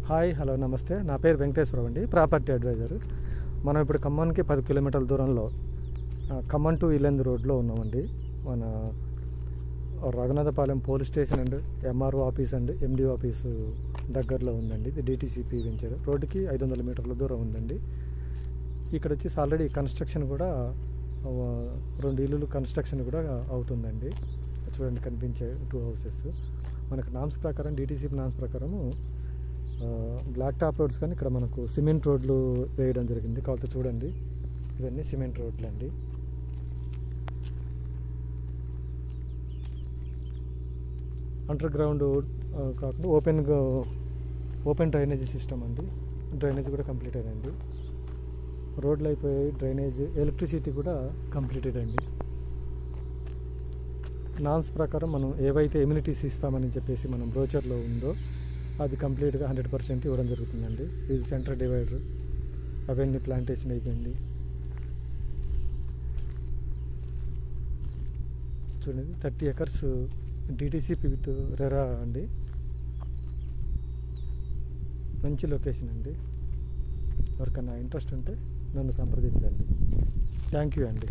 Hi hello నమస్తే. నా పేరు వెంకటేశ్వరరావు అండి, ప్రాపర్టీ అడ్వైజర్. మనం ఇప్పుడు ఖమ్మానికి 10 కిలోమీటర్ల దూరంలో ఖమ్మం టు ఇల్లెందు రోడ్లో ఉన్నామండి. మన Raghunathapalem police station and MRO office and MDO office దగ్గరలో ఉందండి. ఇది డిటిసిపి వెంచర్. రోడ్డుకి 500 మీటర్ల దూరం ఉందండి. ఇక్కడ వచ్చేసి ఆల్రెడీ కన్స్ట్రక్షన్ కూడా 2 ఇల్లులు కన్స్ట్రక్షన్ కూడా అవుతుందండి. చూడండి, కనిపించే 2 హౌసెస్. మనకు నామ్స్ ప్రకారం, డిటిసిపి నామ్స్ ప్రకారము బ్లాక్ టాప్ రోడ్స్, కానీ ఇక్కడ మనకు సిమెంట్ రోడ్లు వేయడం జరిగింది. కాబట్టి చూడండి, ఇవన్నీ సిమెంట్ రోడ్లు అండి. అండర్ గ్రౌండ్ కాకుండా ఓపెన్ డ్రైనేజీ సిస్టమ్ అండి. డ్రైనేజ్ కూడా కంప్లీటెడ్ అండి. రోడ్లు అయిపోయాయి, డ్రైనేజ్, ఎలక్ట్రిసిటీ కూడా కంప్లీటెడ్ అండి. నామ్స్ ప్రకారం మనం ఏవైతే ఎమ్యూనిటీస్ ఇస్తామని చెప్పేసి మనం బ్రోచర్లో ఉందో అది కంప్లీట్గా 100% ఇవ్వడం జరుగుతుందండి. ఇది సెంటర్ డివైడర్, అవన్నీ ప్లాంటేషన్ అయిపోయింది. చూడండి, 30 ఎకర్స్ డిటిసిపి విత్ రెరా అండి. మంచి లొకేషన్ అండి. ఎవరికన్నా ఇంట్రెస్ట్ ఉంటే నన్ను సంప్రదించండి. థ్యాంక్ యూ అండి.